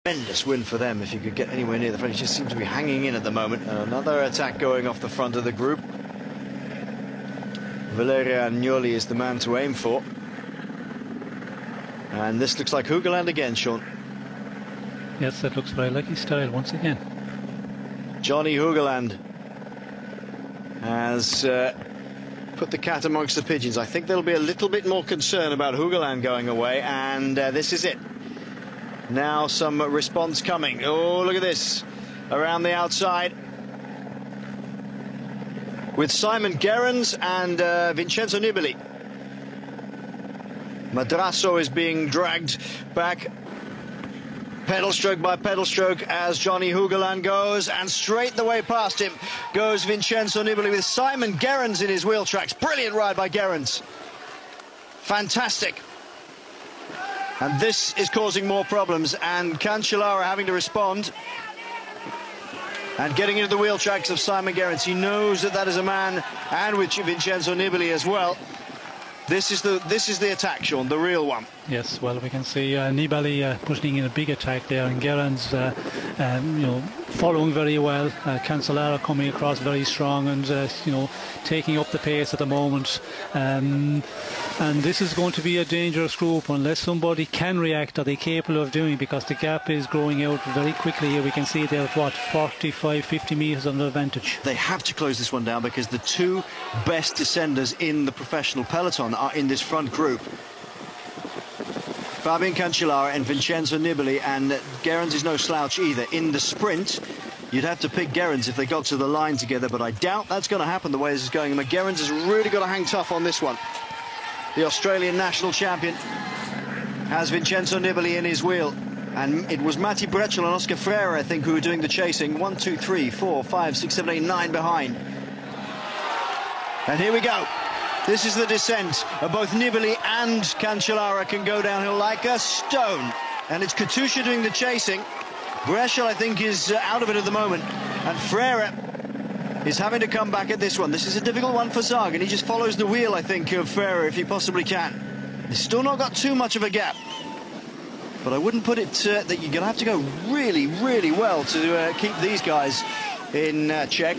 Tremendous win for them if you could get anywhere near the front. He just seems to be hanging in at the moment. Another attack going off the front of the group. Valeria Agnoli is the man to aim for. And this looks like Hoogerland again, Sean. Yes, that looks very like his style once again. Johnny Hoogerland has put the cat amongst the pigeons. I think there'll be a little bit more concern about Hoogerland going away, and this is it. Now some response coming. Oh, look at this. Around the outside with Simon Gerrans and Vincenzo Nibali. Madrasso is being dragged back, pedal stroke by pedal stroke, as Johnny Hoogerland goes, and straight the way past him goes Vincenzo Nibali with Simon Gerrans in his wheel tracks. Brilliant ride by Gerrans. Fantastic. And this is causing more problems, and Cancellara having to respond and getting into the wheel tracks of Simon Gerrans. He knows that that is a man, and with Vincenzo Nibali as well. This is the attack, Sean, the real one. Yes, well, we can see Nibali putting in a big attack there, and Gerrans, you know, following very well. Cancellara coming across very strong, and you know, taking up the pace at the moment. And this is going to be a dangerous group unless somebody can react. Are they capable of doing? Because the gap is growing out very quickly here. We can see they're what, 45, 50 metres of advantage. They have to close this one down because the two best descenders in the professional peloton are in this front group. Fabian Cancellara and Vincenzo Nibali, and Gerrans is no slouch either. In the sprint, you'd have to pick Gerrans if they got to the line together, but I doubt that's going to happen the way this is going. And Gerrans has really got to hang tough on this one. The Australian national champion has Vincenzo Nibali in his wheel, and it was Matti Brecel and Oscar Freire, I think, who were doing the chasing. 1, 2, 3, 4, 5, 6, 7, 8, 9 behind. And here we go. This is the descent of both Nibali and Cancellara. Can go downhill like a stone. And it's Katusha doing the chasing. Brecel, I think, is out of it at the moment. And Freire is having to come back at this one. This is a difficult one for Zag, and he just follows the wheel, I think, of Freire if he possibly can. He's still not got too much of a gap. But I wouldn't put it that you're going to have to go really, really well to keep these guys in check.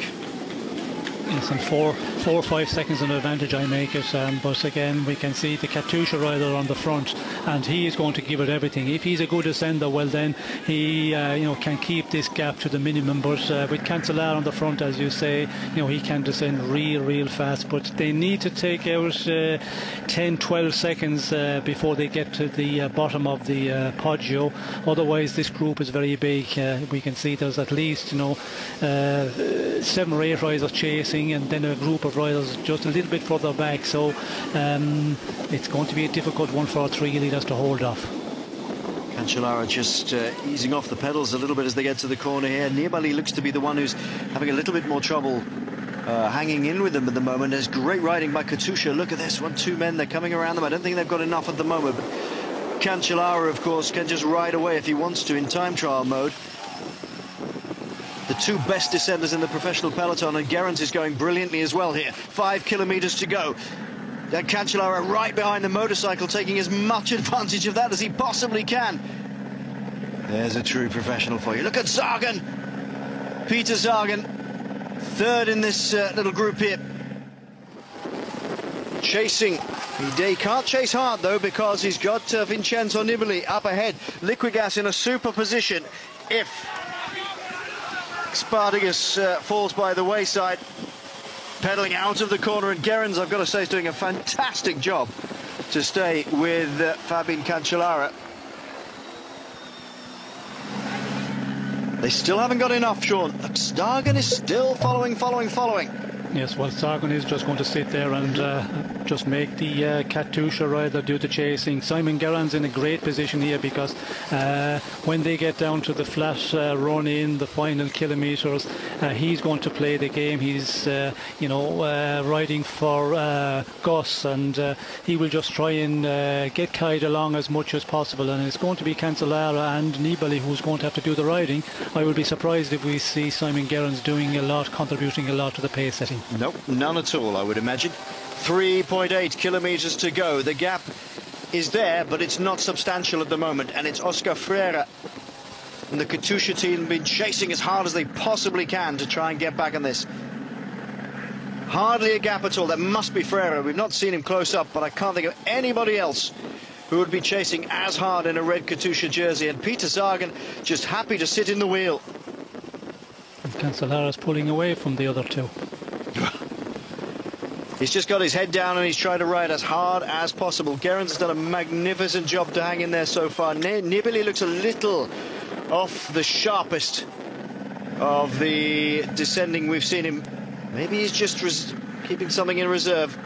Yes, and 4 or 5 seconds in advantage I make it, but again we can see the Katusha rider on the front, and he is going to give it everything. If he's a good ascender, well then he you know, can keep this gap to the minimum. But with Cancellara on the front, as you say, you know, he can descend real fast, but they need to take out 10-12 seconds before they get to the bottom of the Poggio. Otherwise this group is very big. We can see there's at least, you know, 7 or 8 riders chasing, and then a group of riders just a little bit further back, so it's going to be a difficult one for 3 leaders to hold off. Cancellara just easing off the pedals a little bit as they get to the corner here. Nibali looks to be the one who's having a little bit more trouble hanging in with them at the moment. There's great riding by Katusha. Look at this, 1-2 men, they're coming around them. I don't think they've got enough at the moment, but Cancellara, of course, can just ride away if he wants to in time trial mode. The two best descenders in the professional peloton, and Gerrans is going brilliantly as well here. 5 kilometres to go. Cancellara right behind the motorcycle, taking as much advantage of that as he possibly can. There's a true professional for you. Look at Sagan. Peter Sagan, third in this little group here. Chasing. He can't chase hard, though, because he's got Vincenzo Nibali up ahead. Liquigas in a super position if Spartacus falls by the wayside, pedaling out of the corner, and Gerrans, I've got to say, is doing a fantastic job to stay with Fabian Cancellara. They still haven't got enough, Sean. Sagan is still following. Yes, well, Sagan is just going to sit there and just make the Katusha rider do the chasing. Simon Gerrans in a great position here, because when they get down to the flat run in the final kilometres, he's going to play the game. He's you know, riding for Gus, and he will just try and get carried along as much as possible, and it's going to be Cancellara and Nibali who's going to have to do the riding. I would be surprised if we see Simon Gerrans doing a lot, contributing a lot to the pace setting. Nope, none at all, I would imagine. 3.8 kilometres to go. The gap is there, but it's not substantial at the moment, and it's Oscar Freire and the Katusha team have been chasing as hard as they possibly can to try and get back on this. Hardly a gap at all. That must be Freire. We've not seen him close up, but I can't think of anybody else who would be chasing as hard in a red Katusha jersey. And Peter Sagan just happy to sit in the wheel. And Cancellara's pulling away from the other two. He's just got his head down and he's trying to ride as hard as possible. Gerrans has done a magnificent job to hang in there so far. Nibali looks a little off the sharpest of the descending we've seen him. Maybe he's just keeping something in reserve.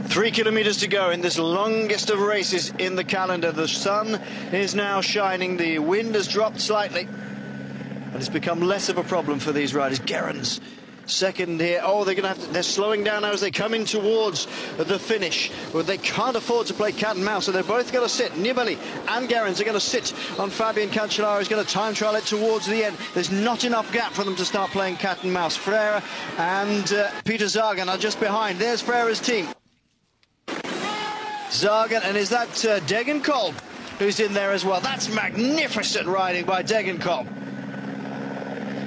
Three kilometers to go in this longest of races in the calendar. The sun is now shining, the wind has dropped slightly, and it's become less of a problem for these riders. Gerrans second here. Oh, they're slowing down now as they come in towards the finish. Well, they can't afford to play cat and mouse, so they're both going to sit. Nibali and Gerrans are going to sit on Fabian Cancellara. He's going to time trial it towards the end. There's not enough gap for them to start playing cat and mouse. Freire and Peter Sagan are just behind. There's Freire's team. Sagan, and is that Degenkolb who's in there as well? That's magnificent riding by Degenkolb.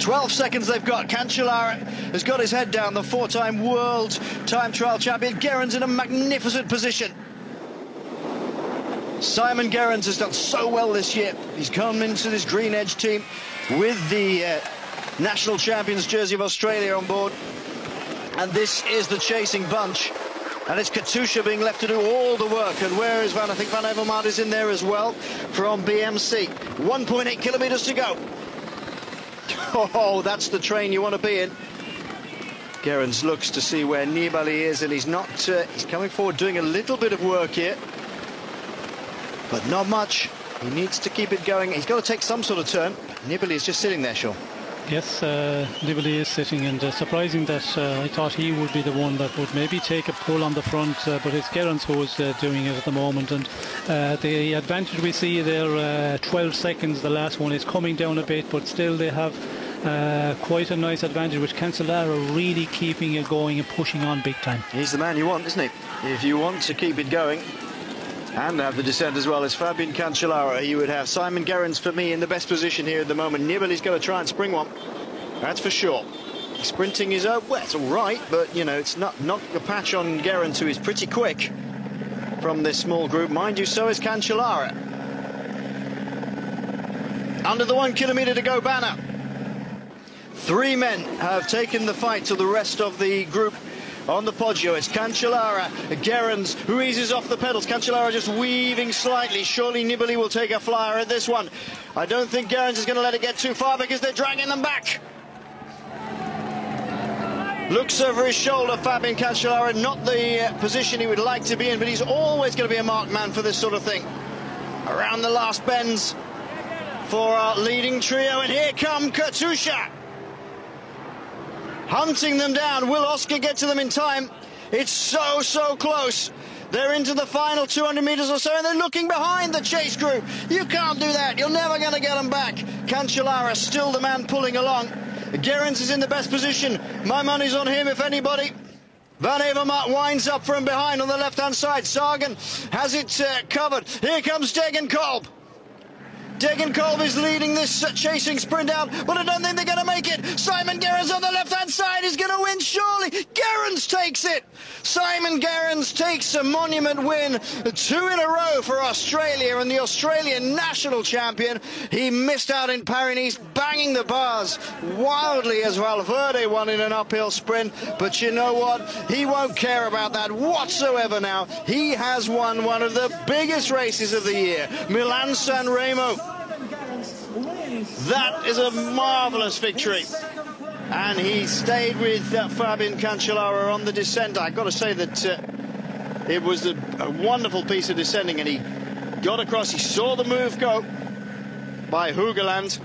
12 seconds they've got. Cancellara has got his head down, the four-time world time trial champion. Gerrans in a magnificent position. Simon Gerrans has done so well this year. He's come into this Green Edge team with the national champions jersey of Australia on board. And this is the chasing bunch. And it's Katusha being left to do all the work. And where is Van? I think Van Avermaet is in there as well from BMC. 1.8 kilometers to go. Oh, that's the train you want to be in. Gerrans looks to see where Nibali is, and he's not. He's coming forward, doing a little bit of work here, but not much. He needs to keep it going. He's got to take some sort of turn. Nibali is just sitting there, Sean. Yes, Nibali is sitting, and surprising that I thought he would be the one that would maybe take a pull on the front, but it's Gerrans who is doing it at the moment. And the advantage we see there, 12 seconds, the last one is coming down a bit, but still they have quite a nice advantage, with Cancellara really keeping it going and pushing on big time. He's the man you want, isn't he? If you want to keep it going and have the descent as well as Fabian Cancellara, you would have Simon Gerrans for me in the best position here at the moment. Nibali's going to try and spring one, that's for sure. Sprinting is well, it's all right, but you know, it's not a patch on Gerrans, who is pretty quick from this small group. Mind you, so is Cancellara. Under the 1 kilometer to go banner. Three men have taken the fight to the rest of the group on the Poggio. It's Cancellara, Gerrans, who eases off the pedals. Cancellara just weaving slightly. Surely Nibali will take a flyer at this one. I don't think Gerrans is going to let it get too far, because they're dragging them back. Looks over his shoulder, Fabian Cancellara, not the position he would like to be in, but he's always going to be a marked man for this sort of thing. Around the last bends for our leading trio, and here come Katusha. Hunting them down. Will Oscar get to them in time? It's so close. They're into the final 200 meters or so, and they're looking behind the chase group. You can't do that. You're never going to get them back. Cancellara still the man pulling along. Gerrans is in the best position. My money's on him, if anybody. Van Avermaet winds up from behind on the left-hand side. Sagan has it covered. Here comes Degenkolb. Degenkolb is leading this chasing sprint out, but I don't think they're going to make it. Simon Gerrans on the left-hand side is going to win, surely. Gerrans takes it. Simon Gerrans takes a monument win. 2 in a row for Australia, and the Australian national champion. He missed out in Paris-Nice, banging the bars wildly as Valverde won in an uphill sprint. But you know what? He won't care about that whatsoever now. He has won one of the biggest races of the year, Milan-San Remo. That is a marvellous victory, and he stayed with Fabian Cancellara on the descent. I've got to say that it was a wonderful piece of descending, and he got across. He saw the move go by Hoogerland,